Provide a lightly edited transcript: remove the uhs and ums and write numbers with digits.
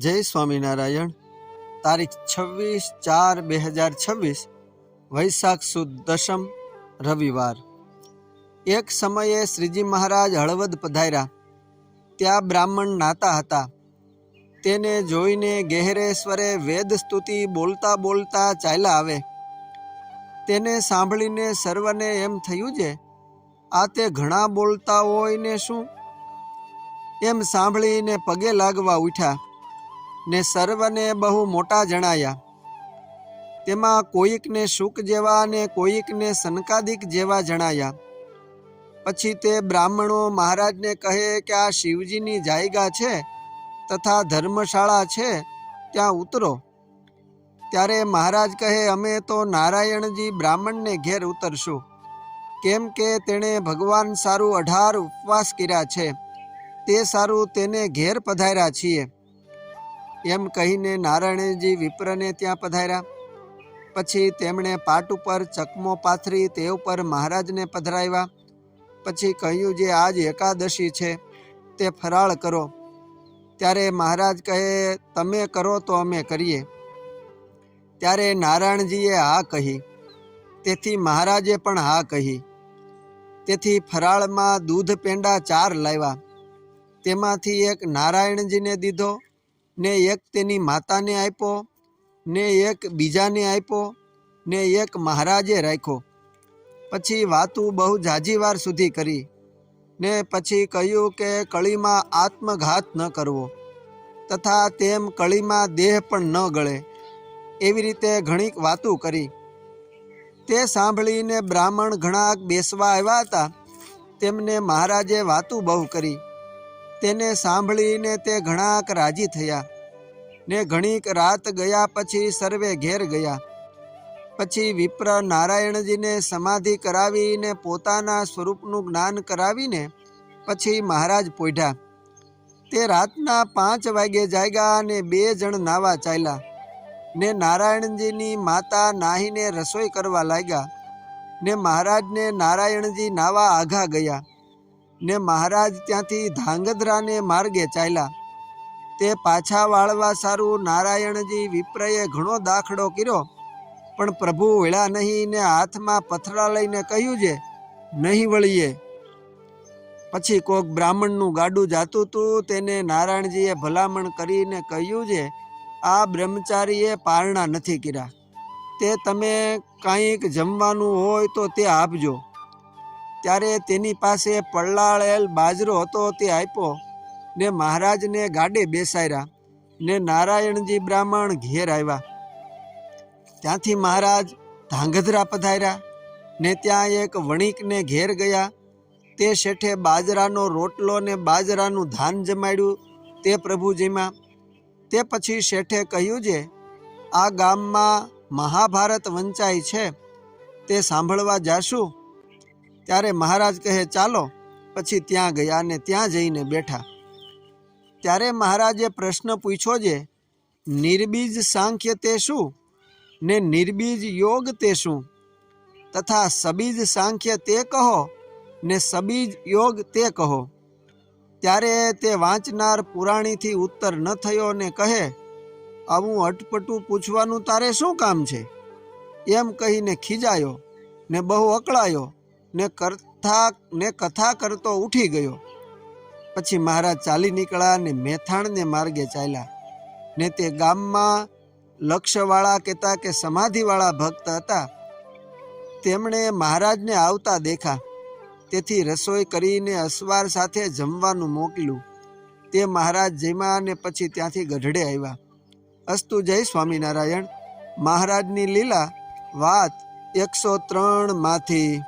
જય સ્વામિનારાયણ। તારીખ 26/4/2026 વૈશાખ સુદ દશમ રવિવાર। એક સમયે શ્રીજી મહારાજ હળવદ પધાર્યા। ત્યાં બ્રાહ્મણ નાતા હતા। તેને જોઈને ગહેરેશ્વરે વેદ સ્તુતિ બોલતા બોલતા ચાલ્યા આવે। તેને સાંભળીને સર્વને એમ થયું છે આ તે ઘણા બોલતા હોય ને શું? એમ સાંભળીને પગે લાગવા ઉઠ્યા ને સર્વને બહુ મોટા જણાયા। તેમાં કોઈકને શુક જેવા ને કોઈકને સનકાદિક જેવા જણાયા। પછી તે બ્રાહ્મણો મહારાજને કહે કે આ શિવજીની જાયગા છે તથા ધર્મશાળા છે, ત્યાં ઉતરો। ત્યારે મહારાજ કહે અમે તો નારાયણજી બ્રાહ્મણને ઘેર ઉતરશું, કેમ કે તેણે ભગવાન સારું 18 ઉપવાસ કર્યા છે, તે સારું તેને ઘેર પધાર્યા છીએ। એમ કહીને નારાયણજી વિપ્રને ત્યાં પધાર્યા। પછી તેમણે પાટ ઉપર ચકમો પાથરી તે ઉપર મહારાજને પધરાવ્યા। પછી કહ્યું જે આજ એકાદશી છે તે ફરાળ કરો। ત્યારે મહારાજ કહે તમે કરો તો અમે કરીએ। ત્યારે નારાયણજીએ હા કહી, તેથી મહારાજે પણ હા કહી। તેથી ફરાળમાં દૂધ પેંડા 4 લાવ્યા। તેમાંથી એક નારાયણજીને દીધો, ને એક તેની માતાને આપ્યો, ને એક બીજાને આપ્યો, ને એક મહારાજે રાખ્યો। પછી વાતું બહુ ઝાઝી વાર સુધી કરી, ને પછી કહ્યું કે કળીમાં આત્મઘાત ન કરવો, તથા તેમ કળીમાં દેહ પણ ન ગળે, એવી રીતે ઘણીક વાતું કરી। તે સાંભળીને બ્રાહ્મણ ઘણાક બેસવા આવ્યા હતા, તેમને મહારાજે વાતું બહુ કરી। તેને સાંભળીને તે ઘણાક રાજી થયા, ને ઘણીક રાત ગયા પછી સર્વે ઘેર ગયા। પછી વિપ્ર નારાયણજીને સમાધિ કરાવીને પોતાના સ્વરૂપનું જ્ઞાન કરાવીને પછી મહારાજ પોઢ્યા। તે રાતના 5 વાગે જાગ્યા અને 2 જણ નાવા ચાલ્યા, ને નારાયણજીની માતા નાહીને રસોઈ કરવા લાગ્યા, ને મહારાજને નારાયણજી નાવા આઘા ગયા, ને મહારાજ ત્યાંથી ધાંગધ્રાને માર્ગે ચાલ્યા। તે પાછા વાળવા સારું નારાયણજી વિપ્રએ ઘણો દાખલો કર્યો, પણ પ્રભુ વળ્યા નહીં, ને હાથમાં પથરા લઈને કહ્યું છે નહીં વળીએ। પછી કોક બ્રાહ્મણનું ગાડું જાતું હતું, તેને નારાયણજીએ ભલામણ કરીને કહ્યું છે આ બ્રહ્મચારીએ પારણા નથી કર્યા, તે તમે કાંઈક જમવાનું હોય તો તે આપજો। ત્યારે તેની પાસે પલાળેલ બાજરો હતો તે આપ્યો, ને મહારાજને ગાડે બેસાડ્યા, ને નારાયણજી બ્રાહ્મણ ઘેર આવ્યા। ત્યાંથી મહારાજ ધાંગધ્રા પધાર્યા, ને ત્યાં એક વણિકને ઘેર ગયા। તે શેઠે બાજરાનો રોટલો ને બાજરાનું ધાન જમાડ્યું, તે પ્રભુજીમાં। તે પછી શેઠે કહ્યું છે આ ગામમાં મહાભારત વંચાય છે, તે સાંભળવા જાશું? ત્યારે મહારાજ કહે ચાલો। પછી ત્યાં ગયા અને ત્યાં જઈને બેઠા। ત્યારે મહારાજે પ્રશ્ન પૂછ્યો છે નિર્બીજ સાંખ્ય તે શું, ને નિર્બીજ યોગ તે શું, તથા સબીજ સાંખ્ય તે કહો, ને સબીજ યોગ તે કહો। ત્યારે તે વાંચનાર પુરાણીથી ઉત્તર ન થયો, ને કહે આવું અટપટું પૂછવાનું તારે શું કામ છે? એમ કહીને ખીજાયો, ને બહુ અકળાયો, ને કથા કરતો ઉઠી ગયો। પછી મહારાજ ચાલી નીકળ્યા ને મેથાણને માર્ગે ચાલ્યા। ને તે ગામમાં લક્ષવાળા કહેતા કે સમાધિવાળા ભક્ત હતા, તેમણે મહારાજને આવતા દેખા, તેથી રસોઈ કરીને અસવાર સાથે જમવાનું મોકલ્યું। તે મહારાજ જમ્યા અને પછી ત્યાંથી ગઢડે આવ્યા। અસ્તુ જય સ્વામિનારાયણ। મહારાજની લીલા વાત 103 માંથી।